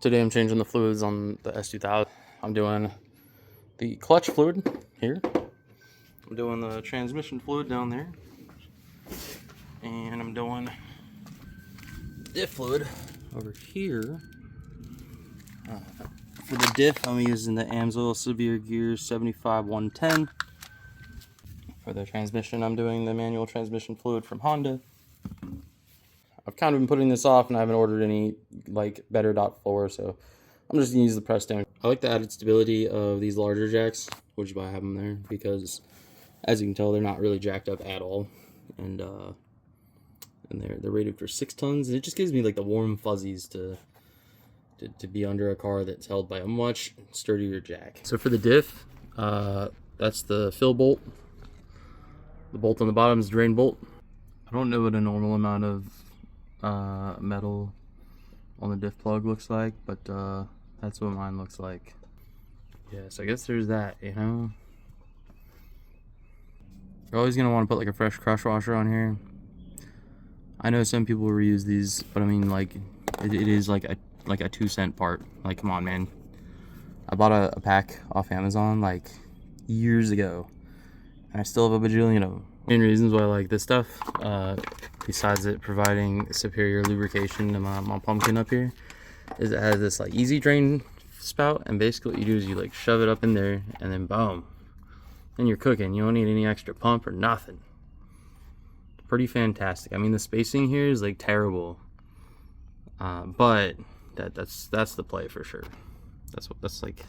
Today I'm changing the fluids on the S2000. I'm doing the clutch fluid here. I'm doing the transmission fluid down there. And I'm doing diff fluid over here. For the diff, I'm using the Amsoil Severe Gear 75110. For the transmission, I'm doing the manual transmission fluid from Honda. I've kind of been putting this off and I haven't ordered any better .4, so I'm just gonna use the press down. I like the added stability of these larger jacks, which is why I have them there, because as you can tell, they're not really jacked up at all, and they're rated for 6 tons, and it just gives me like the warm fuzzies to be under a car that's held by a much sturdier jack. So for the diff, that's the fill bolt. The bolt on the bottom is the drain bolt. I don't know what a normal amount of metal on the diff plug looks like, but that's what mine looks like. Yeah, so I guess there's that, you know. You're always gonna want to put like a fresh crush washer on here. I know some people reuse these, but I mean, like, it is like a 2-cent part. Like, come on, man. I bought a pack off Amazon like years ago, and I still have a bajillion of them. Main reasons why I like this stuff, besides it providing superior lubrication to my pumpkin up here, is it has this like easy drain spout, and basically what you do is you like shove it up in there, and then boom, and you're cooking. You don't need any extra pump or nothing. Pretty fantastic. I mean, the spacing here is like terrible, but that's the play for sure. That's like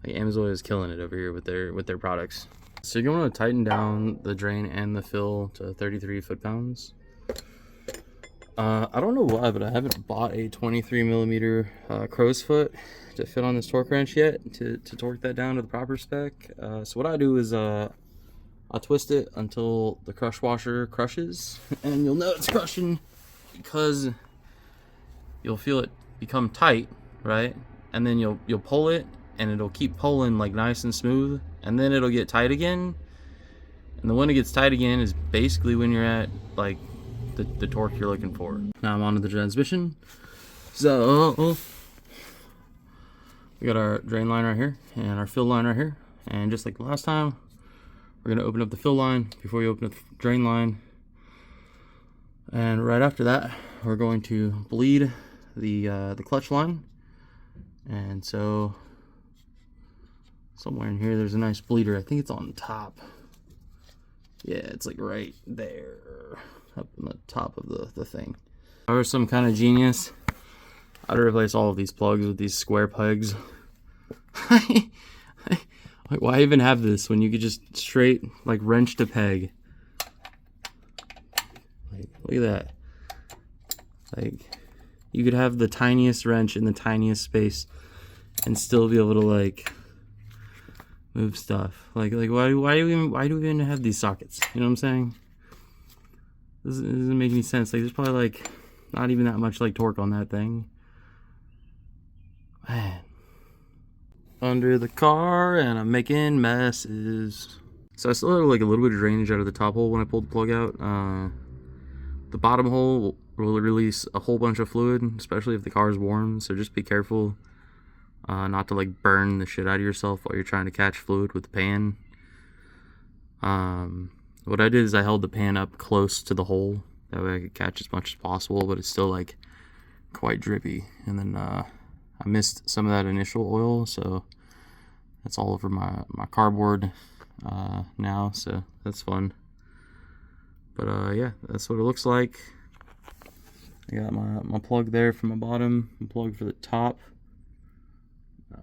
Amsoil is killing it over here with their products. So you're going to tighten down the drain and the fill to 33 foot-pounds. I don't know why, but I haven't bought a 23 millimeter crow's foot to fit on this torque wrench yet to torque that down to the proper spec. So what I do is I'll twist it until the crush washer crushes, and you'll know it's crushing because you'll feel it become tight, right? And then you'll pull it, and it'll keep pulling like nice and smooth, and then it'll get tight again. And the when it gets tight again is basically when you're at like the torque you're looking for. Now I'm onto the transmission. So we got our drain line right here and our fill line right here, and just like the last time, we're gonna open up the fill line before you open up the drain line, and right after that we're going to bleed the clutch line. And so somewhere in here there's a nice bleeder. I think it's on top. Yeah, it's like right there, up on the top of the thing. If I were some kind of genius, I'd replace all of these plugs with these square pegs. Like, why even have this when you could just straight like wrench to peg? Like, look at that. Like, you could have the tiniest wrench in the tiniest space and still be able to like move stuff. Like why do we even have these sockets? You know what I'm saying? This doesn't make any sense. Like, there's probably like not even that much like torque on that thing. Man. Under the car, and I'm making messes. So I still have like a little bit of drainage out of the top hole when I pulled the plug out. The bottom hole will release a whole bunch of fluid, especially if the car is warm, so just be careful not to like burn the shit out of yourself while you're trying to catch fluid with the pan. What I did is I held the pan up close to the hole, that way I could catch as much as possible, but it's still like quite drippy. And then I missed some of that initial oil, so that's all over my cardboard now, so that's fun. But yeah, that's what it looks like. I got my plug there for my bottom, my plug for the top,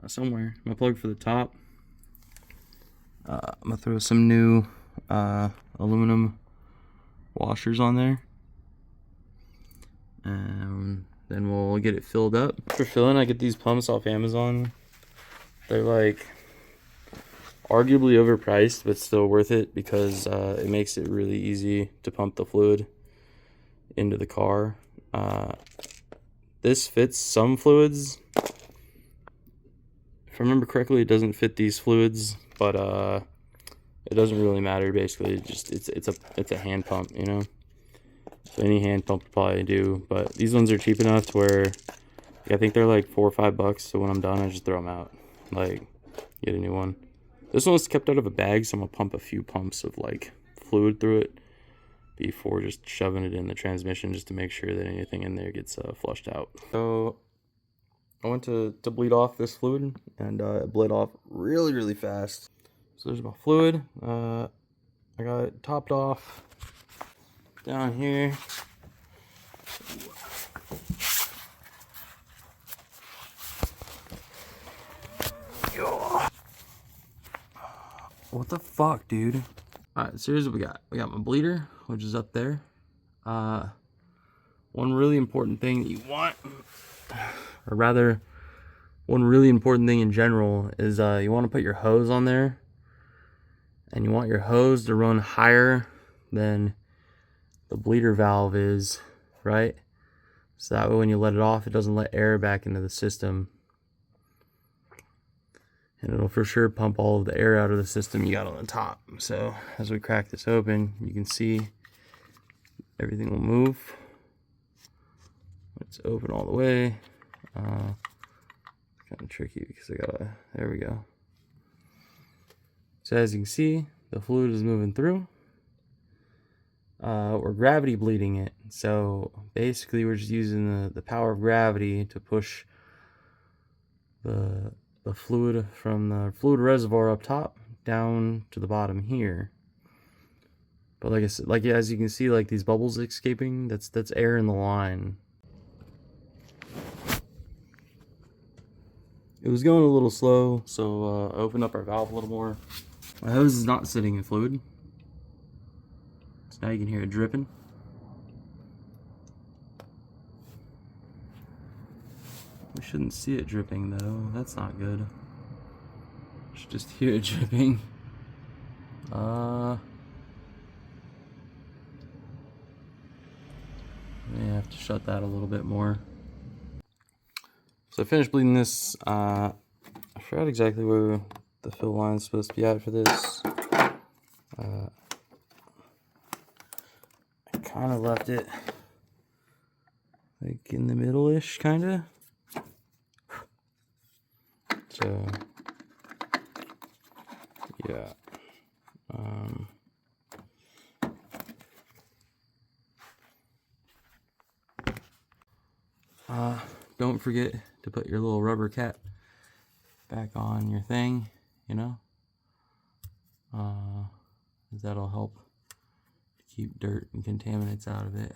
somewhere, my plug for the top. I'm gonna throw some new aluminum washers on there, and then we'll get it filled up. For filling, I get these pumps off Amazon. They're like arguably overpriced, but still worth it because it makes it really easy to pump the fluid into the car. This fits some fluids. If I remember correctly, it doesn't fit these fluids, but it doesn't really matter. Basically, it's a hand pump, you know. So any hand pump will probably do, but these ones are cheap enough to where I think they're like $4 or $5, so when I'm done, I just throw them out. Like, get a new one. This one was kept out of a bag, so I'm gonna pump a few pumps of like fluid through it before just shoving it in the transmission, just to make sure that anything in there gets flushed out. So I went to bleed off this fluid, and it bled off really fast. So there's my fluid. I got it topped off down here. What the fuck, dude? Alright, so here's what we got. We got my bleeder, which is up there. One really important thing that you want, or rather, one really important thing in general is you want to put your hose on there, and you want your hose to run higher than the bleeder valve is, right? So that way when you let it off, it doesn't let air back into the system. And it'll for sure pump all of the air out of the system you got on the top. So as we crack this open, you can see everything will move. It's open all the way. Kind of tricky because I gotta, there we go. So as you can see, the fluid is moving through. We're gravity bleeding it. So basically we're just using the power of gravity to push the fluid from the fluid reservoir up top down to the bottom here. But like I said, like as you can see, like these bubbles escaping, that's air in the line. It was going a little slow, so I opened up our valve a little more. My hose is not sitting in fluid, so now you can hear it dripping. We shouldn't see it dripping though, that's not good. You should just hear it dripping. May have to shut that a little bit more. So I finished bleeding this. I forgot exactly where the fill line is supposed to be at for this. I kind of left it like in the middle-ish, kind of. So yeah. Don't forget to put your little rubber cap back on your thing, you know, that'll help keep dirt and contaminants out of it.